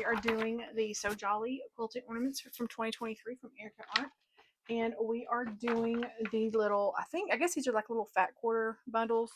we are doing the So Jolly quilting ornaments from 2023 from Arndt. And we are doing the little, I guess these are like little fat quarter bundles.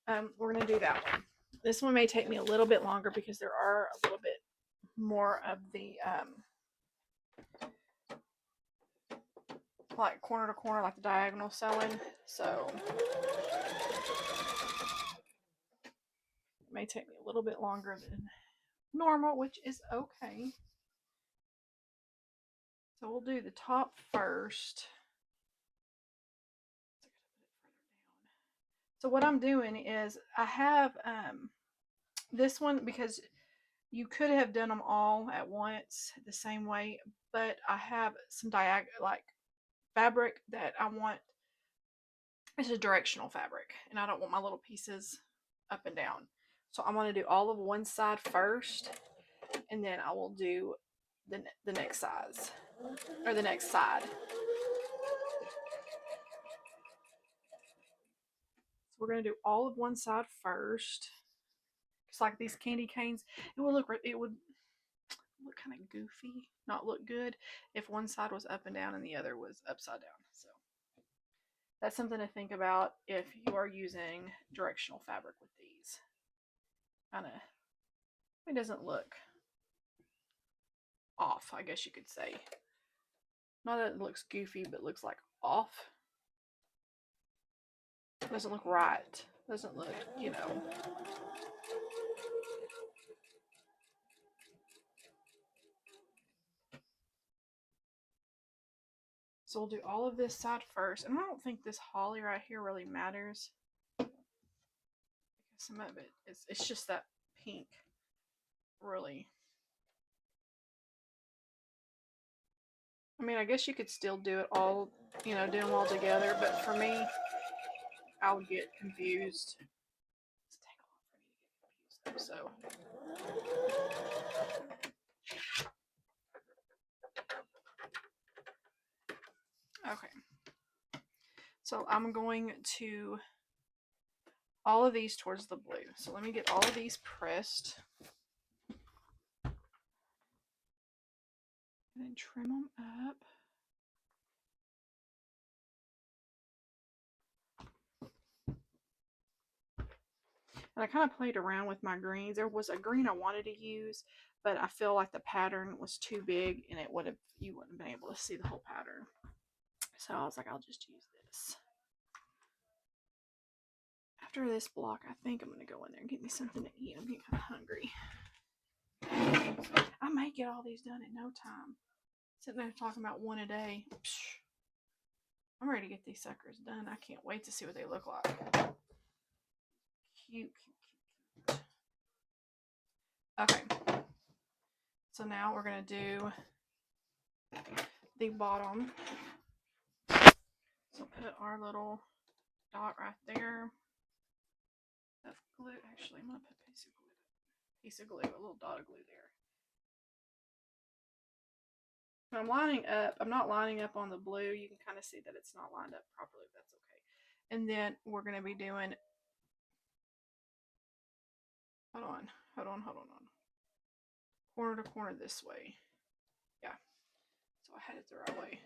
We're going to do that one. This one may take me a little bit longer because there are a little bit more of the like corner to corner, like the diagonal sewing. So it may take me a little bit longer than normal, which is okay. So we'll do the top first. So what I'm doing is I have this one because you could have done them all at once the same way, but I have some like fabric that I want. It's a directional fabric, and I don't want my little pieces up and down. So I'm going to do all of one side first, and then I will do the next size, or the next side. So we're going to do all of one side first. It's like these candy canes. It would look kind of goofy, not look good if one side was up and down and the other was upside down. So that's something to think about if you are using directional fabric with these. It doesn't look off, I guess you could say. Not that it looks goofy, but looks like off. Doesn't look right. Doesn't look, So we'll do all of this side first. And I don't think this holly right here really matters. Because some of it, it's just that pink, really. I mean, I guess you could still do it all, do them all together. But for me, I would get confused. It's taking a lot for me to get confused, though, okay. So I'm going to all of these towards the blue. So let me get all of these pressed. And then trim them up. And I kind of played around with my greens. There was a green I wanted to use, but I feel like the pattern was too big and you wouldn't have been able to see the whole pattern. So I was like, I'll just use this. After this block, I think I'm going to go in there and get me something to eat. I'm getting kind of hungry. I may get all these done in no time. Sitting there talking about one a day. I'm ready to get these suckers done. I can't wait to see what they look like. Cute, cute, cute. Okay. So now we're going to do the bottom. So put our little dot right there of glue. Actually, I'm going to put a piece of glue, a little dot of glue there. When I'm lining up, I'm not lining up on the blue. You can kind of see that it's not lined up properly. That's okay. And then we're going to be doing, hold on. Corner to corner this way. Yeah. So I had it the right way.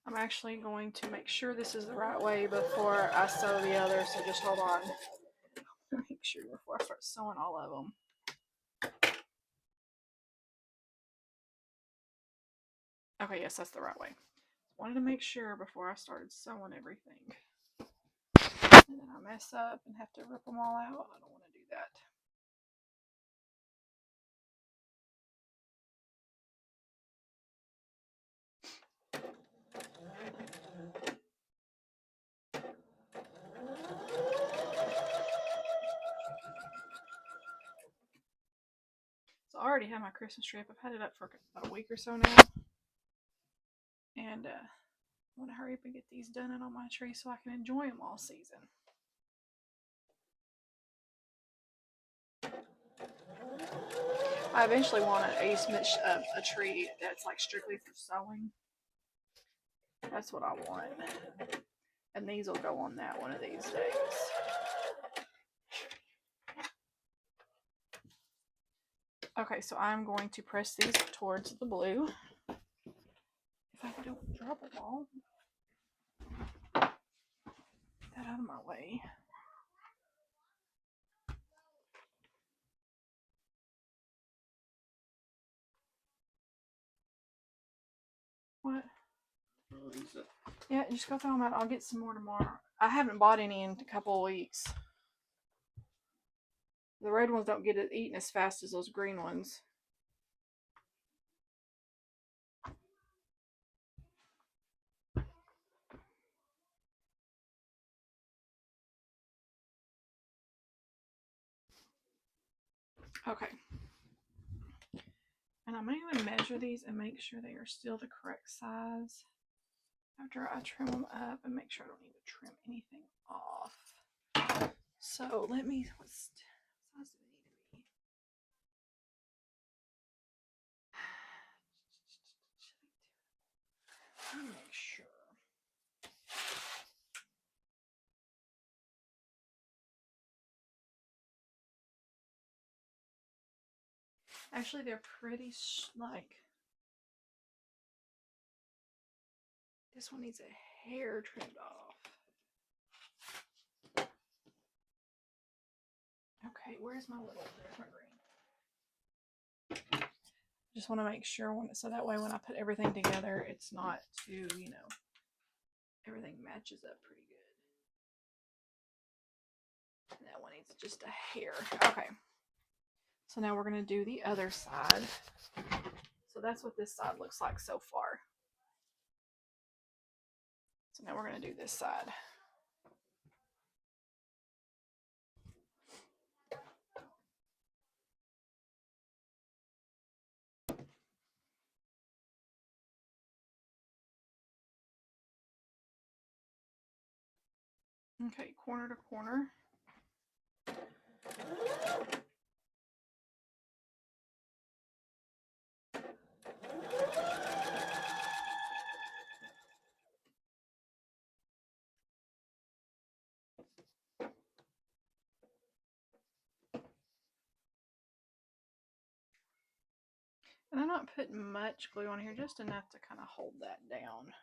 I'm actually going to make sure this is the right way before I sew the other, so just hold on. Make sure before I start sewing all of them. Okay, yes, that's the right way. Wanted to make sure before I started sewing everything. And then I mess up and have to rip them all out. I don't want to do that. So I already have my Christmas tree up. I've had it up for about a week or so now. And I want to hurry up and get these done on my tree so I can enjoy them all season. I eventually want a tree that's like strictly for sewing. That's what I want. And these will go on that one of these days. Okay, so I'm going to press these towards the blue. If I don't drop a ball. Get that out of my way. What? Yeah, just go throw them out. I'll get some more tomorrow. I haven't bought any in a couple of weeks. The red ones don't get it eaten as fast as those green ones. Okay. And I'm going to measure these and make sure they are still the correct size after I trim them up and make sure I don't need to trim anything off. So let me, what size do they need to be? Let me make sure. Actually, they're pretty like, this one needs a hair trimmed off. Okay, where's my little, there's my green. Just want to make sure so that way when I put everything together, it's not too, everything matches up pretty good. And that one needs just a hair. Okay. So now we're going to do the other side. So that's what this side looks like so far. So now we're going to do this side. Okay, corner to corner. And I'm not putting much glue on here, just enough to kind of hold that down.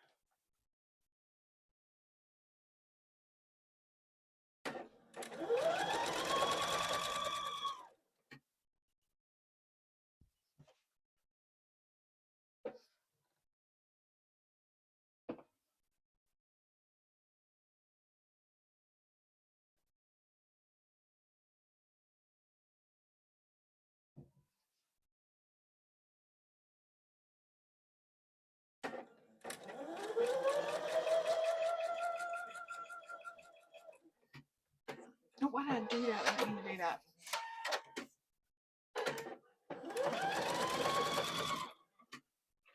Oh, why did I do that? I didn't mean to do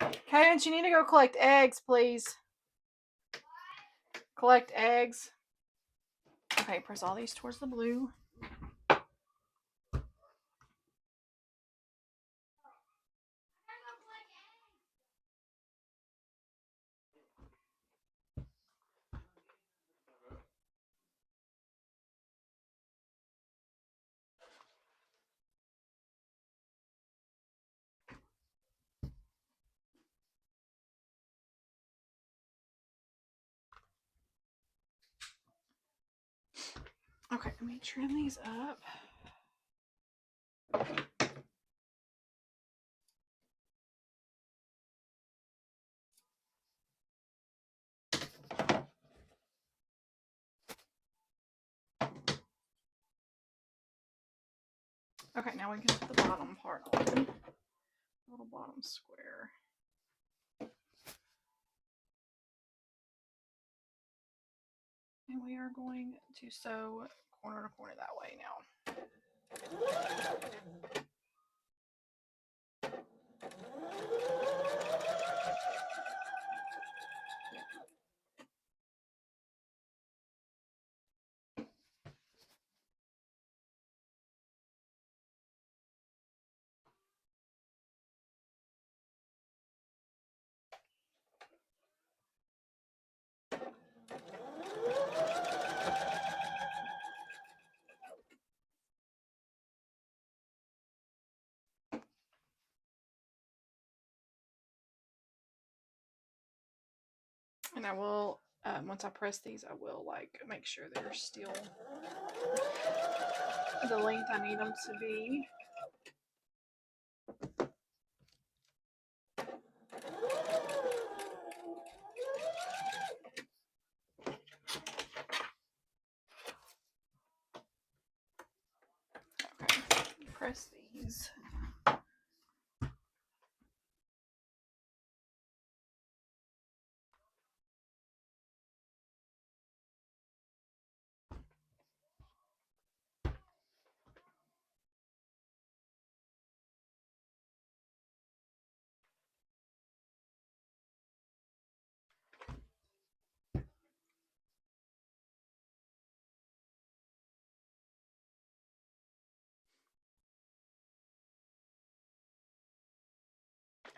that. Cadence, you need to go collect eggs, please. Collect eggs. Okay, press all these towards the blue. Okay, let me trim these up. Okay, now we can put the bottom part on. The little bottom square. And we are going to sew corner to corner that way now. And I will, once I press these, I will like make sure they're still the length I need them to be. Okay, press these.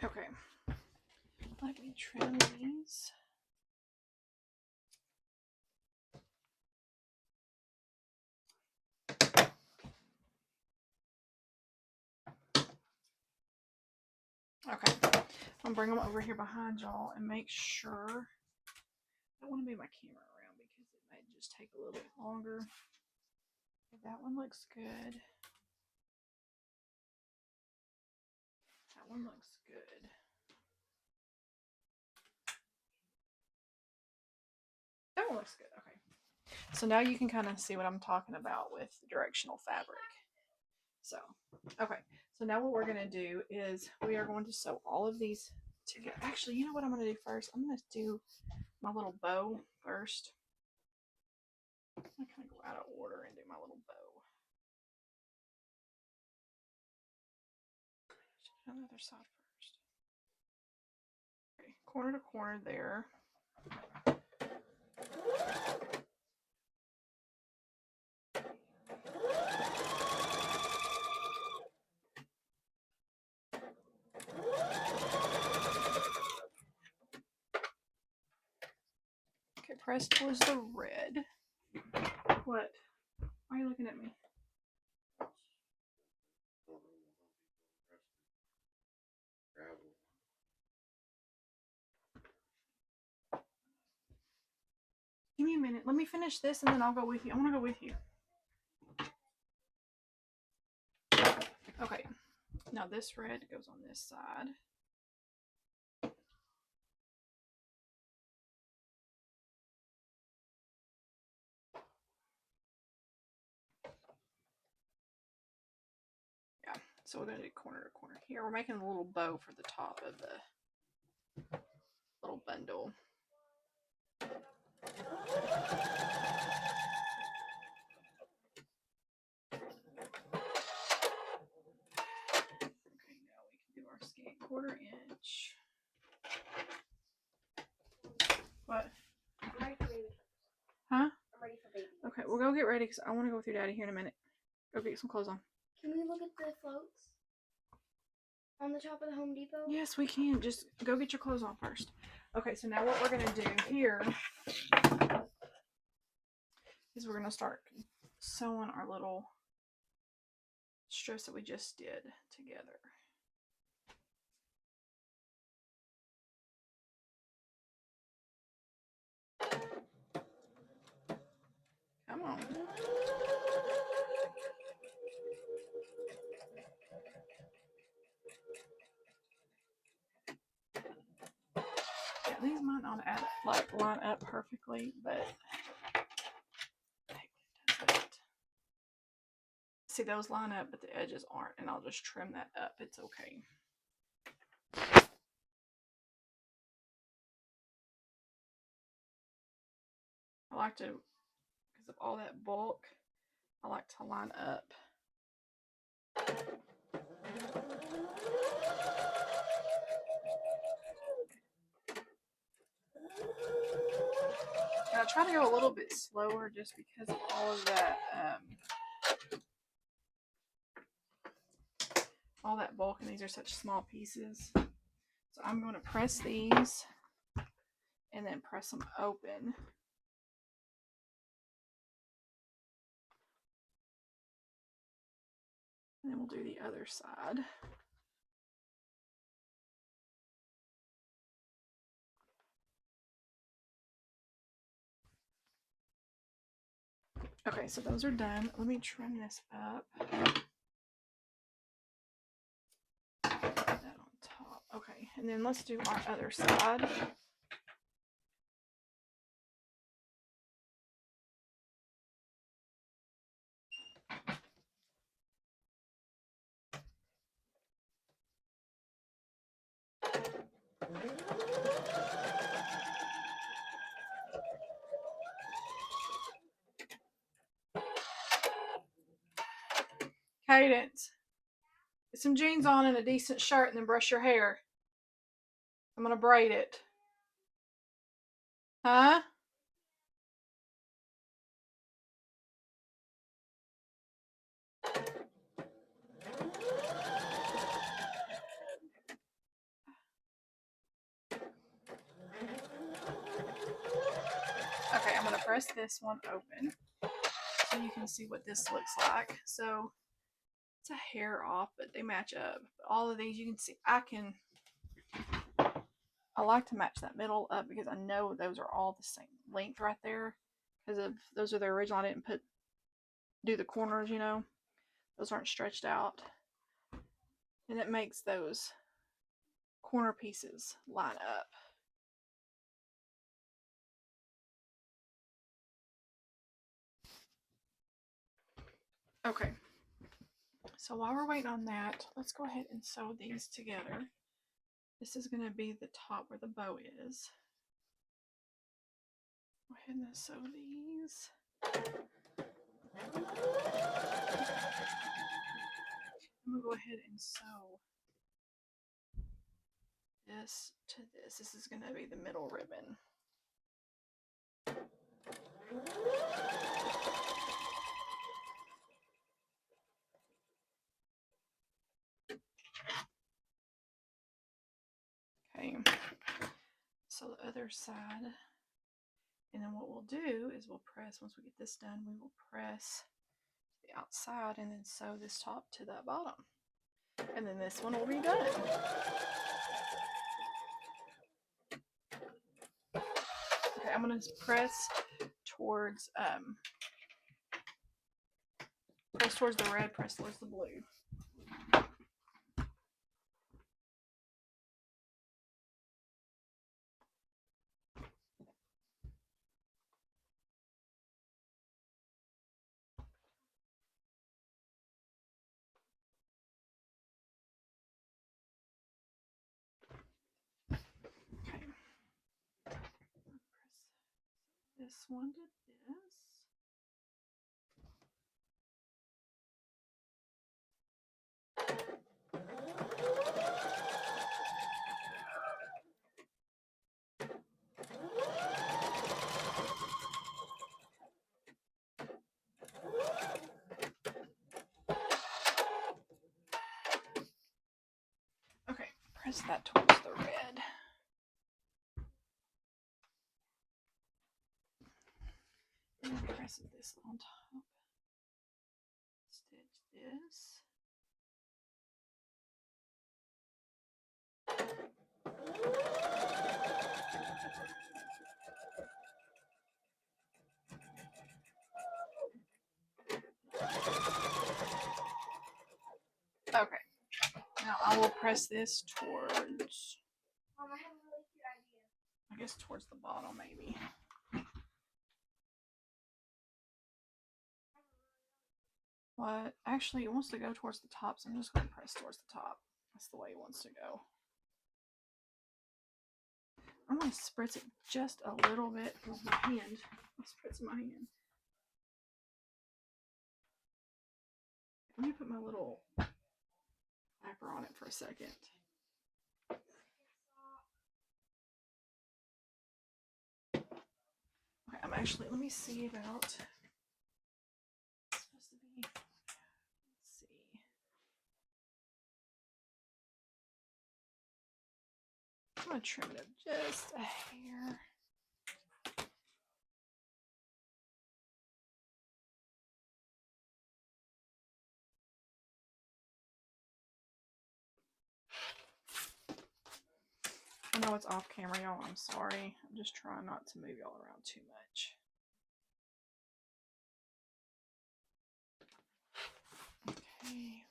Okay, let me trim these. Okay, I'm gonna bring them over here behind y'all and make sure. I don't want to move my camera around because it might just take a little bit longer. That one looks good. That one looks good. That one looks good. Okay. So now you can kind of see what I'm talking about with directional fabric. So, okay. So now what we're going to do is we are going to sew all of these together. Actually, you know what I'm going to do first? I'm going to do my little bow first. I'm going to kind of go out of order and do my little bow. On the other side first. Okay, corner to corner there. Okay, press towards the red. What? Why are you looking at me? Give me a minute. Let me finish this and then I'll go with you. I want to go with you. Okay. Now this red goes on this side. Yeah. So we're going to do corner to corner here. We're making a little bow for the top of the little bundle. Skate 1/4 inch. What? I'm ready for baby. Huh? I'm ready for baby. Okay, we'll go get ready because I want to go with your daddy here in a minute. Go get some clothes on. Can we look at the floats on the top of the Home Depot? Yes, we can. Just go get your clothes on first. Okay, so now what we're going to do here is we're going to start sewing our little strips that we just did together. Come on. Yeah, these might not line up perfectly, but see, those line up, but the edges aren't, and I'll just trim that up. It's okay. I like to, because of all that bulk, I like to line up. And I try to go a little bit slower just because of all of that, all that bulk, and these are such small pieces. So I'm going to press these and then press them open. And then we'll do the other side. Okay, so those are done. Let me trim this up. Put that on top. Okay, and then let's do our other side. Cadence. Get some jeans on and a decent shirt and then brush your hair. I'm going to braid it. Huh? Okay, I'm going to press this one open so you can see what this looks like. So it's a hair off, but they match up. All of these you can see. I like to match that middle up because I know those are all the same length right there. Because of those are the original. I didn't do the corners, you know. Those aren't stretched out. And it makes those corner pieces line up. Okay. So while we're waiting on that, let's go ahead and sew these together. This is going to be the top where the bow is. Go ahead and sew these. I'm going to go ahead and sew this to this. This is going to be the middle ribbon. Okay, so the other side, and then what we'll do is we'll press, once we get this done, we will press the outside and then sew this top to that bottom. And then this one will be done. Okay, I'm going to press towards the red, press towards the blue. Okay. Press this one to this. Okay, press that towards the red. And then press this on top. Stitch this. Okay, now I will press this towards, Mom, I have a really cute idea. I guess towards the bottom maybe. What? Actually, it wants to go towards the top, so I'm just going to press towards the top. That's the way it wants to go. I'm going to spritz it just a little bit with my hand. I'll spritz my hand. Let me put my little flapper on it for a second. Okay, I'm actually, let me see about, it's supposed to be, let's see. I'm going to trim it up just a hair. I know it's off camera, y'all. I'm sorry. I'm just trying not to move y'all around too much. see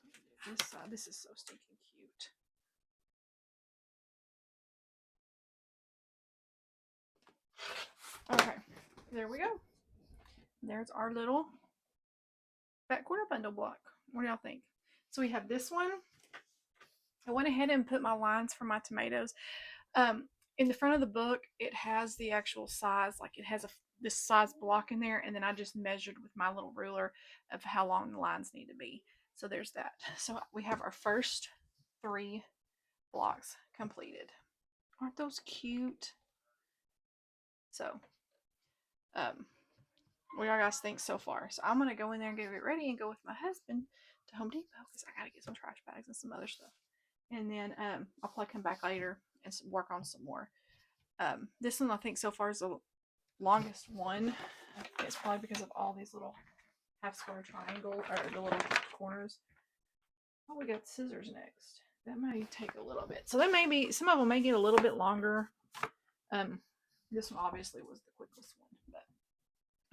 this side. This is so stinking cute. Okay, there we go. There's our little back quarter bundle block. What do y'all think? So we have this one. I went ahead and put my lines for my tomatoes. In the front of the book, it has the actual size, like it has this size block in there, and then I just measured with my little ruler of how long the lines need to be. So there's that. So we have our first 3 blocks completed. Aren't those cute? So, what y'all guys think so far? So I'm gonna go in there and get it ready and go with my husband to Home Depot because I gotta get some trash bags and some other stuff. And then I'll probably come back later and work on some more. This one I think so far is the longest one. It's probably because of all these little half square triangle or the little corners. Oh, we got scissors next. That may take a little bit. So that may be, some of them may get a little bit longer. This one obviously was the quickest one, but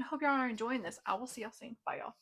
I hope y'all are enjoying this. I will see y'all soon. Bye, y'all.